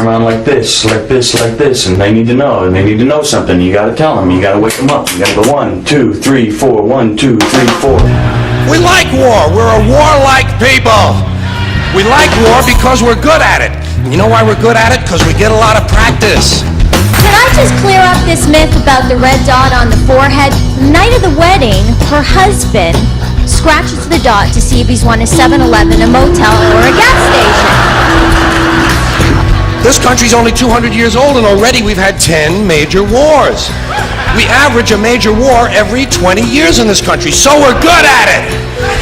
around like this, and they need to know, something. You gotta tell them, you gotta wake them up. You gotta go 1, 2, 3, 4, 1, 2, 3, 4. We like war. We're a warlike people. We like war because we're good at it. You know why we're good at it? Because we get a lot of practice. Can I just clear up this myth about the red dot on the forehead? The night of the wedding, her husband scratches the dot to see if he's won a 7-Eleven, a motel, or a gas station. This country's only 200 years old, and already we've had 10 major wars. We average a major war every 20 years in this country, so we're good at it.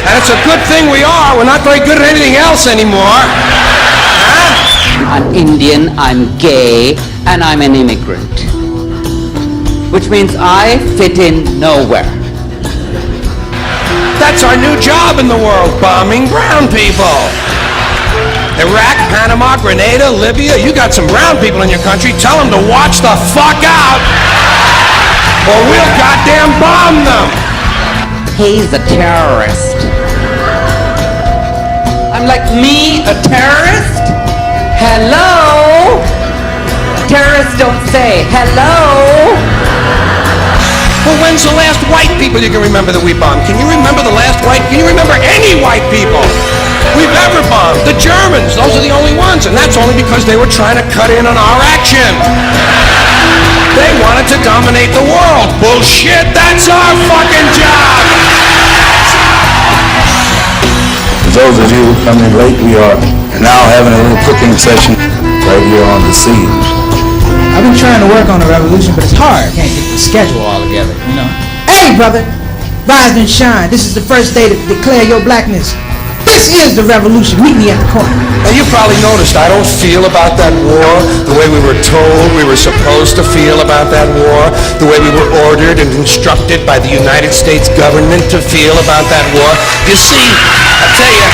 And it's a good thing we are. We're not very good at anything else anymore. I'm Indian, I'm gay, and I'm an immigrant. Which means I fit in nowhere. That's our new job in the world, bombing brown people. Iraq, Panama, Grenada, Libya, you got some brown people in your country, tell them to watch the fuck out, or we'll goddamn bomb them. He's a terrorist. I'm like, me, a terrorist? Hello? Terrorists don't say hello. Well, when's the last white people you can remember that we bombed? Can you remember the last white? Can you remember any white people we've ever bombed? The Germans, those are the only ones, and that's only because they were trying to cut in on our action. They wanted to dominate the world. Bullshit, that's our fucking job. For those of you who come in late, we are now having a little cooking session right here on the siege. I've been trying to work on a revolution, but it's hard. Can't get the schedule all together, you know. Hey, brother, rise and shine. This is the first day to declare your blackness. This is the revolution. Meet me at the corner. Now, you probably noticed I don't feel about that war the way we were told we were supposed to feel about that war, the way we were ordered and instructed by the United States government to feel about that war. You see, I tell you,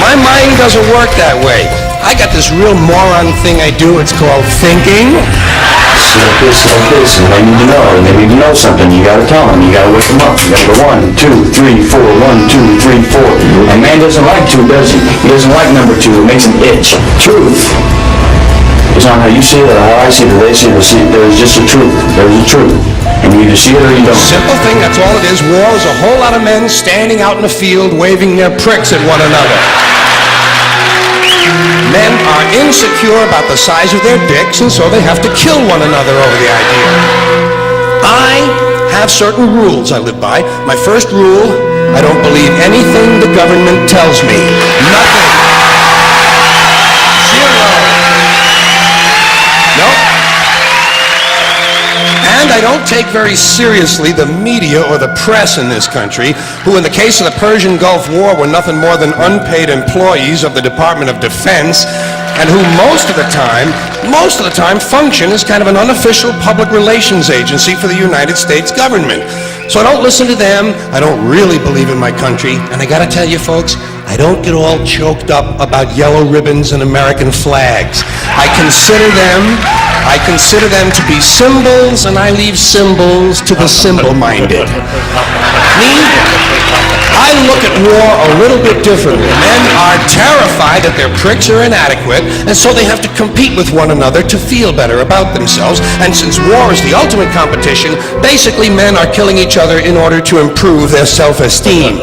my mind doesn't work that way. I got this real moron thing I do. It's called thinking. It's like this, and they need to know something. You gotta tell them, you gotta wake them up. You gotta go 1, 2, 3, 4, 1, 2, 3, 4. And man doesn't like 2, does he? He doesn't like number 2. It makes him itch. Truth. It's not how you see it or how I see it or they see it. There's just a truth. There's a truth. And you either see it or you don't. Simple thing, that's all it is. War is a whole lot of men standing out in the field waving their pricks at one another. Men are insecure about the size of their dicks, and so they have to kill one another over the idea. I have certain rules I live by. My first rule, I don't believe anything the government tells me. Nothing. Zero. Nope. And I don't take very seriously the media or the press in this country, who in the case of the Persian Gulf War were nothing more than unpaid employees of the Department of Defense, and who most of the time function as kind of an unofficial public relations agency for the United States government. So I don't listen to them, I don't really believe in my country, and I gotta tell you folks, I don't get all choked up about yellow ribbons and American flags. I consider them to be symbols, and I leave symbols to the symbol-minded. Me, I look at war a little bit differently. Men are terrified that their pricks are inadequate, and so they have to compete with one another to feel better about themselves. And since war is the ultimate competition, basically men are killing each other in order to improve their self-esteem.